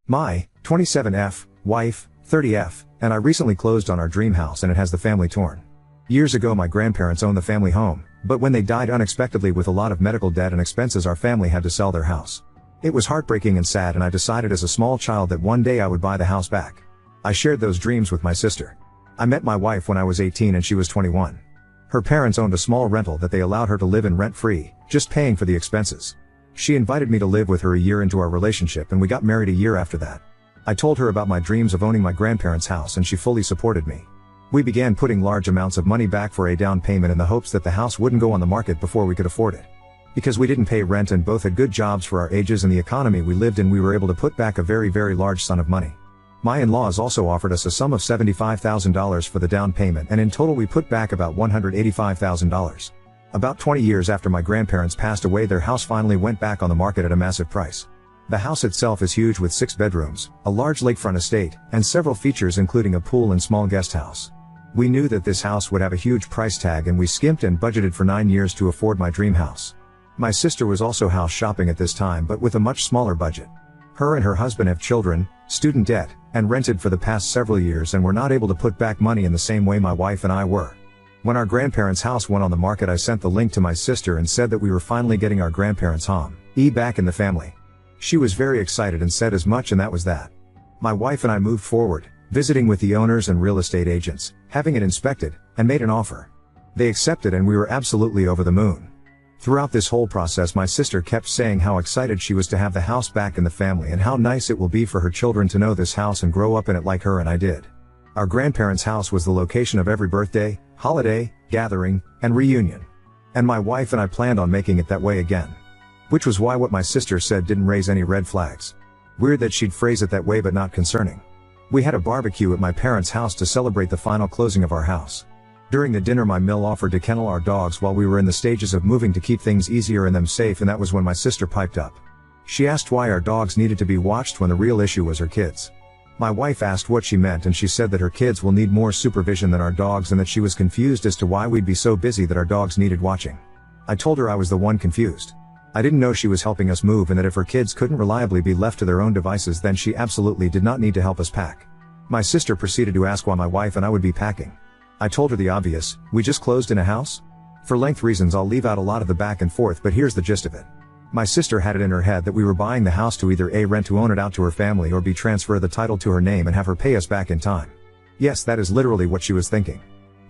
My 27F, wife, 30F, and I recently closed on our dream house and it has the family torn. Years ago my grandparents owned the family home, but when they died unexpectedly with a lot of medical debt and expenses our family had to sell their house. It was heartbreaking and sad and I decided as a small child that one day I would buy the house back. I shared those dreams with my sister. I met my wife when I was 18 and she was 21. Her parents owned a small rental that they allowed her to live in rent-free, just paying for the expenses. She invited me to live with her a year into our relationship and we got married a year after that. I told her about my dreams of owning my grandparents' house and she fully supported me. We began putting large amounts of money back for a down payment in the hopes that the house wouldn't go on the market before we could afford it. Because we didn't pay rent and both had good jobs for our ages and the economy we lived in, we were able to put back a very large sum of money. My in-laws also offered us a sum of $75,000 for the down payment and in total we put back about $185,000. About 20 years after my grandparents passed away their house finally went back on the market at a massive price. The house itself is huge with 6 bedrooms, a large lakefront estate, and several features including a pool and small guest house. We knew that this house would have a huge price tag and we skimped and budgeted for 9 years to afford my dream house. My sister was also house shopping at this time but with a much smaller budget. Her and her husband have children, student debt, and rented for the past several years and were not able to put back money in the same way my wife and I were. When our grandparents' house went on the market I sent the link to my sister and said that we were finally getting our grandparents' home back in the family. She was very excited and said as much and that was that. My wife and I moved forward, visiting with the owners and real estate agents, having it inspected, and made an offer. They accepted and we were absolutely over the moon. Throughout this whole process my sister kept saying how excited she was to have the house back in the family and how nice it will be for her children to know this house and grow up in it like her and I did. Our grandparents' house was the location of every birthday, holiday, gathering, and reunion. And my wife and I planned on making it that way again. Which was why what my sister said didn't raise any red flags. Weird that she'd phrase it that way but not concerning. We had a barbecue at my parents' house to celebrate the final closing of our house. During the dinner my mill offered to kennel our dogs while we were in the stages of moving to keep things easier and them safe, and that was when my sister piped up. She asked why our dogs needed to be watched when the real issue was her kids. My wife asked what she meant and she said that her kids will need more supervision than our dogs and that she was confused as to why we'd be so busy that our dogs needed watching. I told her I was the one confused. I didn't know she was helping us move and that if her kids couldn't reliably be left to their own devices then she absolutely did not need to help us pack. My sister proceeded to ask why my wife and I would be packing. I told her the obvious, we just closed in a house? For length reasons I'll leave out a lot of the back and forth but here's the gist of it. My sister had it in her head that we were buying the house to either A, rent to own it out to her family, or B, transfer the title to her name and have her pay us back in time. Yes, that is literally what she was thinking.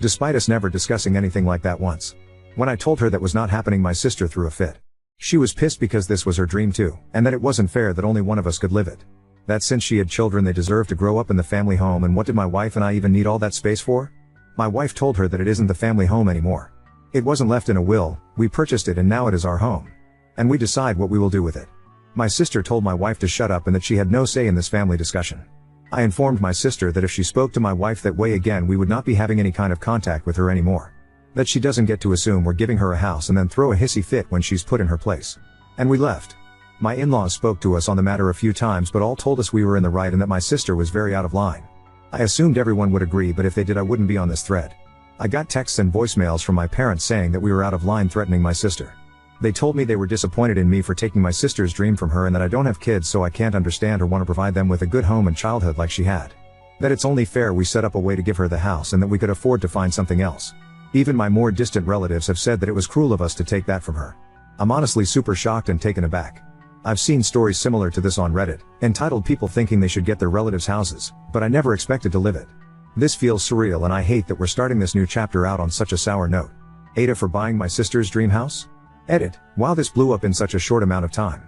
Despite us never discussing anything like that once. When I told her that was not happening my sister threw a fit. She was pissed because this was her dream too, and that it wasn't fair that only one of us could live it. That since she had children they deserved to grow up in the family home, and what did my wife and I even need all that space for? My wife told her that it isn't the family home anymore. It wasn't left in a will, we purchased it and now it is our home. And we decide what we will do with it. My sister told my wife to shut up and that she had no say in this family discussion. I informed my sister that if she spoke to my wife that way again we would not be having any kind of contact with her anymore. That she doesn't get to assume we're giving her a house and then throw a hissy fit when she's put in her place. And we left. My in-laws spoke to us on the matter a few times but all told us we were in the right and that my sister was very out of line. I assumed everyone would agree, but if they did I wouldn't be on this thread. I got texts and voicemails from my parents saying that we were out of line, threatening my sister. They told me they were disappointed in me for taking my sister's dream from her and that I don't have kids so I can't understand or want to provide them with a good home and childhood like she had. That it's only fair we set up a way to give her the house and that we could afford to find something else. Even my more distant relatives have said that it was cruel of us to take that from her. I'm honestly super shocked and taken aback. I've seen stories similar to this on Reddit, entitled people thinking they should get their relatives' houses, but I never expected to live it. This feels surreal and I hate that we're starting this new chapter out on such a sour note. Ada for buying my sister's dream house? Edit. Wow, this blew up in such a short amount of time.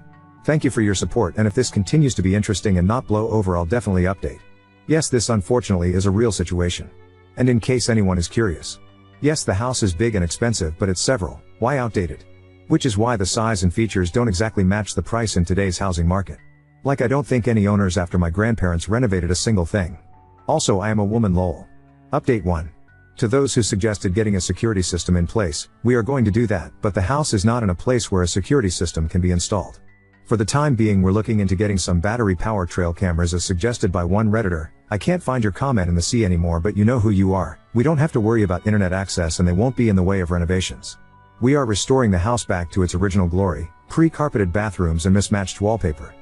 Thank you for your support, and if this continues to be interesting and not blow over I'll definitely update. Yes, this unfortunately is a real situation. And in case anyone is curious. Yes, the house is big and expensive but it's several, why outdated? Which is why the size and features don't exactly match the price in today's housing market. Like I don't think any owners after my grandparents renovated a single thing. Also I am a woman lol. Update 1. To those who suggested getting a security system in place, we are going to do that, but the house is not in a place where a security system can be installed. For the time being we're looking into getting some battery power trail cameras as suggested by one Redditor. I can't find your comment in the sea anymore but you know who you are. We don't have to worry about internet access and they won't be in the way of renovations. We are restoring the house back to its original glory, pre-carpeted bathrooms and mismatched wallpaper.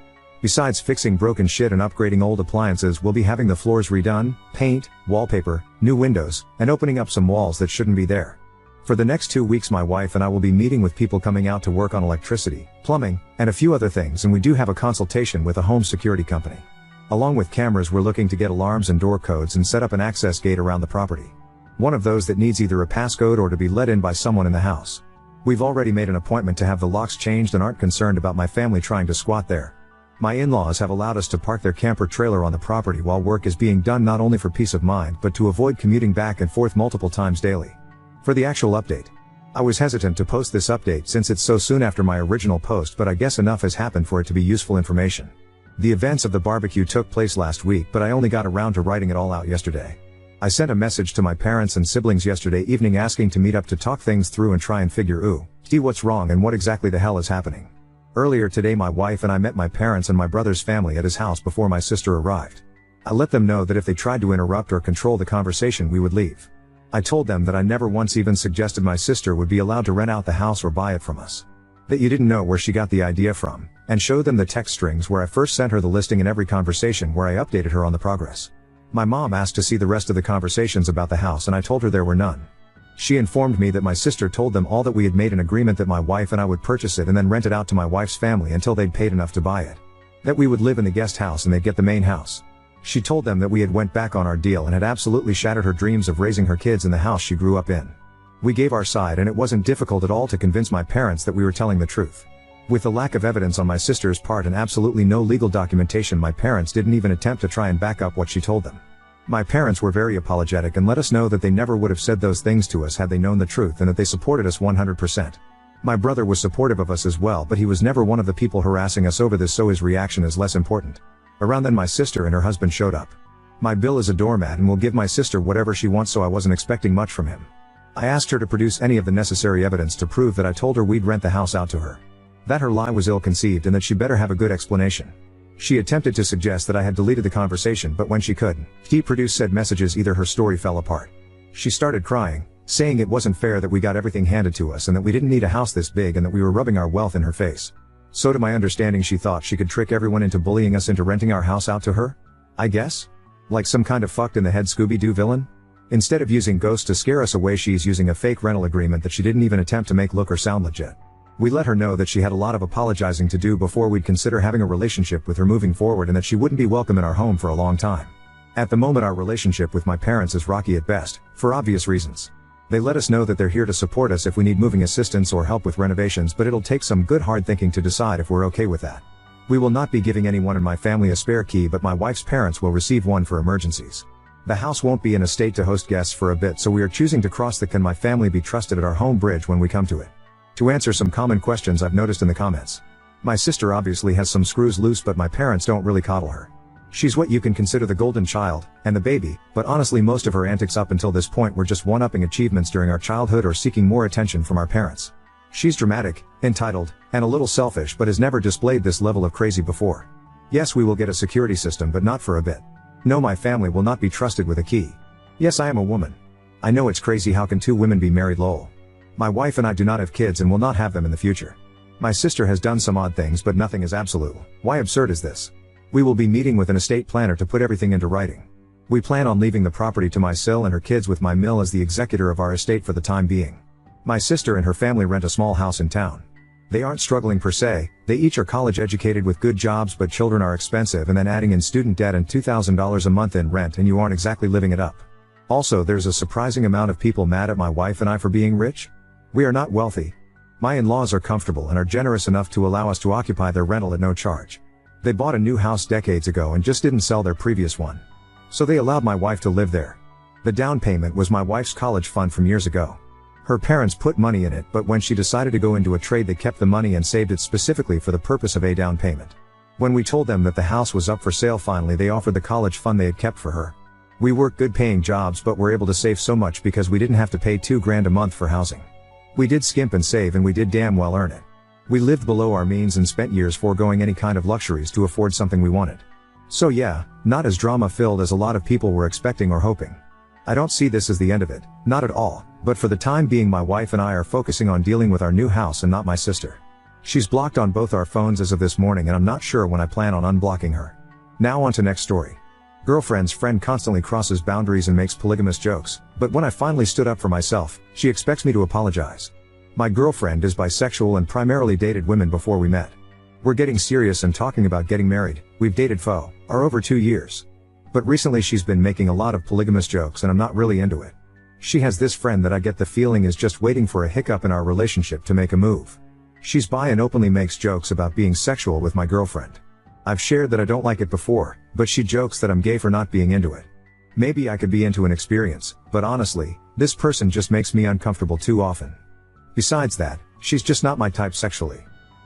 Besides fixing broken shit and upgrading old appliances, we'll be having the floors redone, paint, wallpaper, new windows, and opening up some walls that shouldn't be there. For the next 2 weeks my wife and I will be meeting with people coming out to work on electricity, plumbing, and a few other things, and we do have a consultation with a home security company. Along with cameras, we're looking to get alarms and door codes and set up an access gate around the property. One of those that needs either a passcode or to be let in by someone in the house. We've already made an appointment to have the locks changed and aren't concerned about my family trying to squat there. My in-laws have allowed us to park their camper trailer on the property while work is being done, not only for peace of mind but to avoid commuting back and forth multiple times daily. For the actual update. I was hesitant to post this update since it's so soon after my original post, but I guess enough has happened for it to be useful information. The events of the barbecue took place last week, but I only got around to writing it all out yesterday. I sent a message to my parents and siblings yesterday evening asking to meet up to talk things through and try and figure see what's wrong and what exactly the hell is happening. Earlier today my wife and I met my parents and my brother's family at his house before my sister arrived. I let them know that if they tried to interrupt or control the conversation we would leave. I told them that I never once even suggested my sister would be allowed to rent out the house or buy it from us. That you didn't know where she got the idea from, and showed them the text strings where I first sent her the listing and every conversation where I updated her on the progress. My mom asked to see the rest of the conversations about the house and I told her there were none. She informed me that my sister told them all that we had made an agreement that my wife and I would purchase it and then rent it out to my wife's family until they'd paid enough to buy it. That we would live in the guest house and they'd get the main house. She told them that we had went back on our deal and had absolutely shattered her dreams of raising her kids in the house she grew up in. We gave our side and it wasn't difficult at all to convince my parents that we were telling the truth. With the lack of evidence on my sister's part and absolutely no legal documentation, my parents didn't even attempt to try and back up what she told them. My parents were very apologetic and let us know that they never would have said those things to us had they known the truth, and that they supported us 100%. My brother was supportive of us as well, but he was never one of the people harassing us over this, so his reaction is less important. Around then my sister and her husband showed up. My Bill is a doormat and will give my sister whatever she wants, so I wasn't expecting much from him. I asked her to produce any of the necessary evidence to prove that I told her we'd rent the house out to her. That her lie was ill-conceived and that she better have a good explanation. She attempted to suggest that I had deleted the conversation, but when she couldn't produce said messages, either her story fell apart. She started crying, saying it wasn't fair that we got everything handed to us and that we didn't need a house this big and that we were rubbing our wealth in her face. So to my understanding she thought she could trick everyone into bullying us into renting our house out to her? I guess? Like some kind of fucked in the head Scooby-Doo villain? Instead of using ghosts to scare us away, she's using a fake rental agreement that she didn't even attempt to make look or sound legit. We let her know that she had a lot of apologizing to do before we'd consider having a relationship with her moving forward, and that she wouldn't be welcome in our home for a long time. At the moment our relationship with my parents is rocky at best, for obvious reasons. They let us know that they're here to support us if we need moving assistance or help with renovations, but it'll take some good hard thinking to decide if we're okay with that. We will not be giving anyone in my family a spare key, but my wife's parents will receive one for emergencies. The house won't be in a state to host guests for a bit, so we are choosing to cross the "can my family be trusted" at our home bridge when we come to it. To answer some common questions I've noticed in the comments. My sister obviously has some screws loose, but my parents don't really coddle her. She's what you can consider the golden child, and the baby, but honestly most of her antics up until this point were just one-upping achievements during our childhood or seeking more attention from our parents. She's dramatic, entitled, and a little selfish, but has never displayed this level of crazy before. Yes, we will get a security system, but not for a bit. No, my family will not be trusted with a key. Yes, I am a woman. I know it's crazy, how can two women be married, lol. My wife and I do not have kids and will not have them in the future. My sister has done some odd things, but nothing is absolute. Why absurd is this? We will be meeting with an estate planner to put everything into writing. We plan on leaving the property to my sil and her kids, with my mill as the executor of our estate for the time being. My sister and her family rent a small house in town. They aren't struggling per se, they each are college educated with good jobs, but children are expensive, and then adding in student debt and $2,000 a month in rent and you aren't exactly living it up. Also, there's a surprising amount of people mad at my wife and I for being rich. We are not wealthy. My in-laws are comfortable and are generous enough to allow us to occupy their rental at no charge. They bought a new house decades ago and just didn't sell their previous one. So they allowed my wife to live there. The down payment was my wife's college fund from years ago. Her parents put money in it, but when she decided to go into a trade they kept the money and saved it specifically for the purpose of a down payment. When we told them that the house was up for sale, finally they offered the college fund they had kept for her. We worked good paying jobs but were able to save so much because we didn't have to pay $2,000 a month for housing. We did skimp and save, and we did damn well earn it. We lived below our means and spent years foregoing any kind of luxuries to afford something we wanted. So yeah, not as drama filled as a lot of people were expecting or hoping. I don't see this as the end of it, not at all, but for the time being my wife and I are focusing on dealing with our new house and not my sister. She's blocked on both our phones as of this morning, and I'm not sure when I plan on unblocking her. Now on to next story. Girlfriend's friend constantly crosses boundaries and makes polygamous jokes, but when I finally stood up for myself, she expects me to apologize. My girlfriend is bisexual and primarily dated women before we met. We're getting serious and talking about getting married. We've dated for over 2 years. But recently she's been making a lot of polygamous jokes and I'm not really into it. She has this friend that I get the feeling is just waiting for a hiccup in our relationship to make a move. She's bi and openly makes jokes about being sexual with my girlfriend. I've shared that I don't like it before, but she jokes that I'm gay for not being into it. Maybe I could be into an experience, but honestly, this person just makes me uncomfortable too often. Besides that, she's just not my type sexually.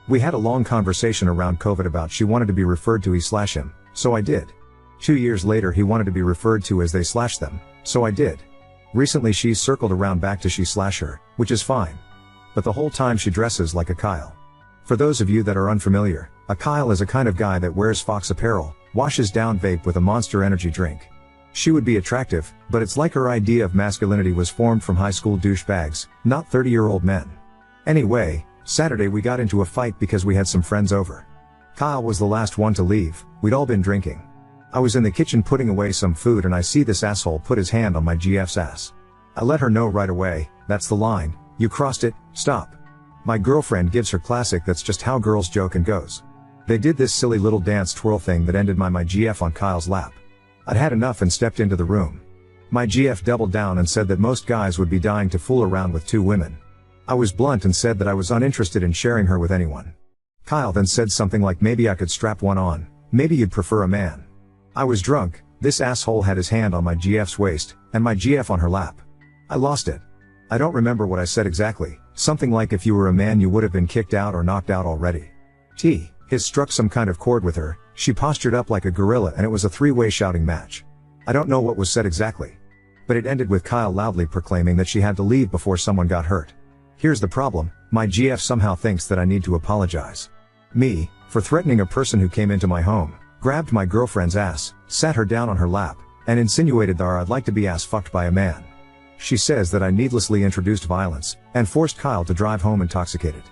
We had a long conversation around COVID about she wanted to be referred to he/him, so I did. 2 years later he wanted to be referred to as they/them, so I did. Recently she's circled around back to she/her, which is fine. But the whole time she dresses like a Kyle. For those of you that are unfamiliar, a Kyle is a kind of guy that wears Fox apparel, washes down vape with a Monster Energy drink. She would be attractive, but it's like her idea of masculinity was formed from high school douchebags, not 30-year-old men. Anyway, Saturday we got into a fight because we had some friends over. Kyle was the last one to leave, we'd all been drinking. I was in the kitchen putting away some food and I see this asshole put his hand on my GF's ass. I let her know right away, that's the line, you crossed it, stop. My girlfriend gives her classic that's just how girls joke and goes. They did this silly little dance twirl thing that ended my GF on Kyle's lap. I'd had enough and stepped into the room. My GF doubled down and said that most guys would be dying to fool around with 2 women. I was blunt and said that I was uninterested in sharing her with anyone. Kyle then said something like maybe I could strap one on, maybe you'd prefer a man. I was drunk, this asshole had his hand on my GF's waist, and my GF on her lap. I lost it. I don't remember what I said exactly, something like if you were a man you would have been kicked out or knocked out already. His struck some kind of chord with her, she postured up like a gorilla and it was a 3-way shouting match. I don't know what was said exactly. But it ended with Kyle loudly proclaiming that she had to leave before someone got hurt. Here's the problem, my GF somehow thinks that I need to apologize. Me, for threatening a person who came into my home, grabbed my girlfriend's ass, sat her down on her lap, and insinuated that I'd like to be ass fucked by a man. She says that I needlessly introduced violence, and forced Kyle to drive home intoxicated.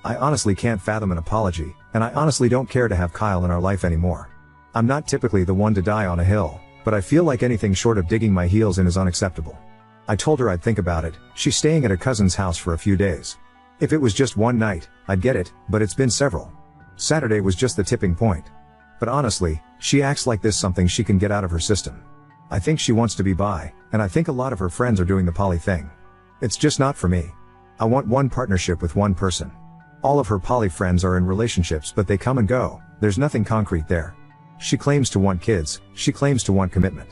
I honestly can't fathom an apology, and I honestly don't care to have Kyle in our life anymore. I'm not typically the one to die on a hill, but I feel like anything short of digging my heels in is unacceptable. I told her I'd think about it, she's staying at a cousin's house for a few days. If it was just one night, I'd get it, but it's been several. Saturday was just the tipping point. But honestly, she acts like this something she can get out of her system. I think she wants to be bi, and I think a lot of her friends are doing the poly thing. It's just not for me. I want one partnership with one person. All of her poly friends are in relationships but they come and go, there's nothing concrete there. She claims to want kids, she claims to want commitment.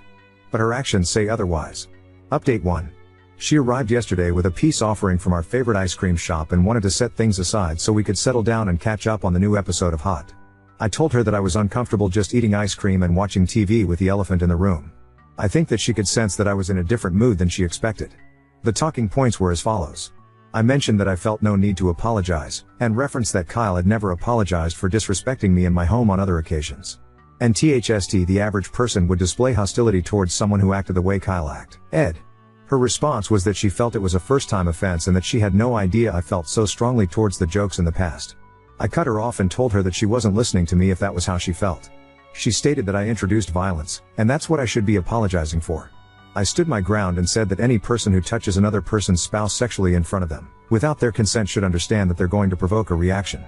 But her actions say otherwise. Update 1. She arrived yesterday with a peace offering from our favorite ice cream shop and wanted to set things aside so we could settle down and catch up on the new episode of Hot. I told her that I was uncomfortable just eating ice cream and watching TV with the elephant in the room. I think that she could sense that I was in a different mood than she expected. The talking points were as follows. I mentioned that I felt no need to apologize, and referenced that Kyle had never apologized for disrespecting me in my home on other occasions. And THST the average person would display hostility towards someone who acted the way Kyle acted. Her response was that she felt it was a first-time offense and that she had no idea I felt so strongly towards the jokes in the past. I cut her off and told her that she wasn't listening to me if that was how she felt. She stated that I introduced violence, and that's what I should be apologizing for. I stood my ground and said that any person who touches another person's spouse sexually in front of them, without their consent should understand that they're going to provoke a reaction.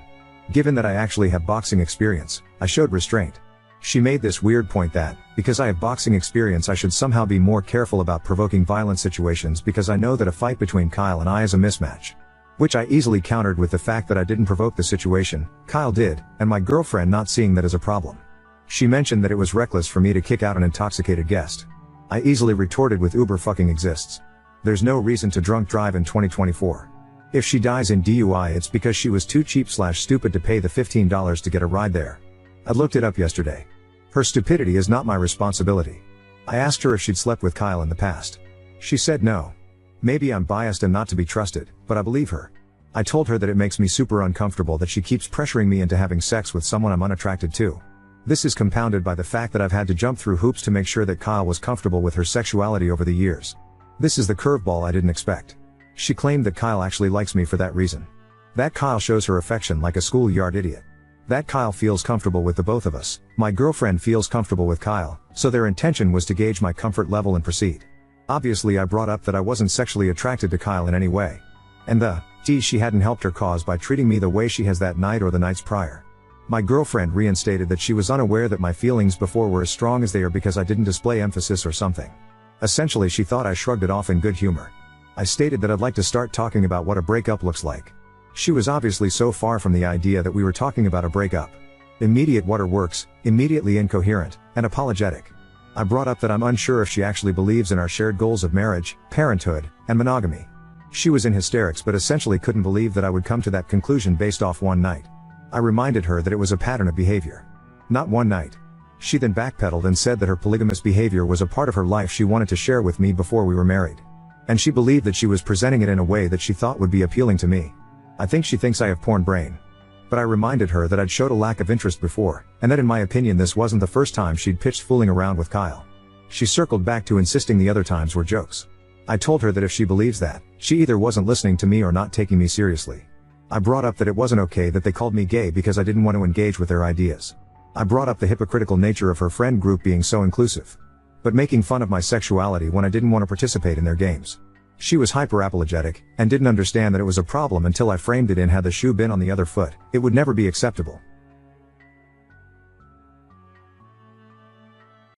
Given that I actually have boxing experience, I showed restraint. She made this weird point that, because I have boxing experience I should somehow be more careful about provoking violent situations because I know that a fight between Kyle and I is a mismatch. Which I easily countered with the fact that I didn't provoke the situation, Kyle did, and my girlfriend not seeing that as a problem. She mentioned that it was reckless for me to kick out an intoxicated guest. I easily retorted with Uber fucking exists. There's no reason to drunk drive in 2024. If she dies in DUI it's because she was too cheap/stupid to pay the $15 to get a ride there. I looked it up yesterday. Her stupidity is not my responsibility. I asked her if she'd slept with Kyle in the past. She said no. Maybe I'm biased and not to be trusted, but I believe her. I told her that it makes me super uncomfortable that she keeps pressuring me into having sex with someone I'm unattracted to. This is compounded by the fact that I've had to jump through hoops to make sure that Kyle was comfortable with her sexuality over the years. This is the curveball I didn't expect. She claimed that Kyle actually likes me for that reason. That Kyle shows her affection like a schoolyard idiot. That Kyle feels comfortable with the both of us. My girlfriend feels comfortable with Kyle, so their intention was to gauge my comfort level and proceed. Obviously I brought up that I wasn't sexually attracted to Kyle in any way. And she hadn't helped her cause by treating me the way she has that night or the nights prior. My girlfriend reinstated that she was unaware that my feelings before were as strong as they are because I didn't display emphasis or something. Essentially she thought I shrugged it off in good humor. I stated that I'd like to start talking about what a breakup looks like. She was obviously so far from the idea that we were talking about a breakup. Immediate waterworks, immediately incoherent, and apologetic. I brought up that I'm unsure if she actually believes in our shared goals of marriage, parenthood, and monogamy. She was in hysterics but essentially couldn't believe that I would come to that conclusion based off one night. I reminded her that it was a pattern of behavior. Not one night. She then backpedaled and said that her polygamous behavior was a part of her life she wanted to share with me before we were married. And she believed that she was presenting it in a way that she thought would be appealing to me. I think she thinks I have porn brain. But I reminded her that I'd showed a lack of interest before, and that in my opinion this wasn't the first time she'd pitched fooling around with Kyle. She circled back to insisting the other times were jokes. I told her that if she believes that, she either wasn't listening to me or not taking me seriously. I brought up that it wasn't okay that they called me gay because I didn't want to engage with their ideas. I brought up the hypocritical nature of her friend group being so inclusive, but making fun of my sexuality when I didn't want to participate in their games. She was hyper-apologetic, and didn't understand that it was a problem until I framed it in had the shoe been on the other foot, it would never be acceptable.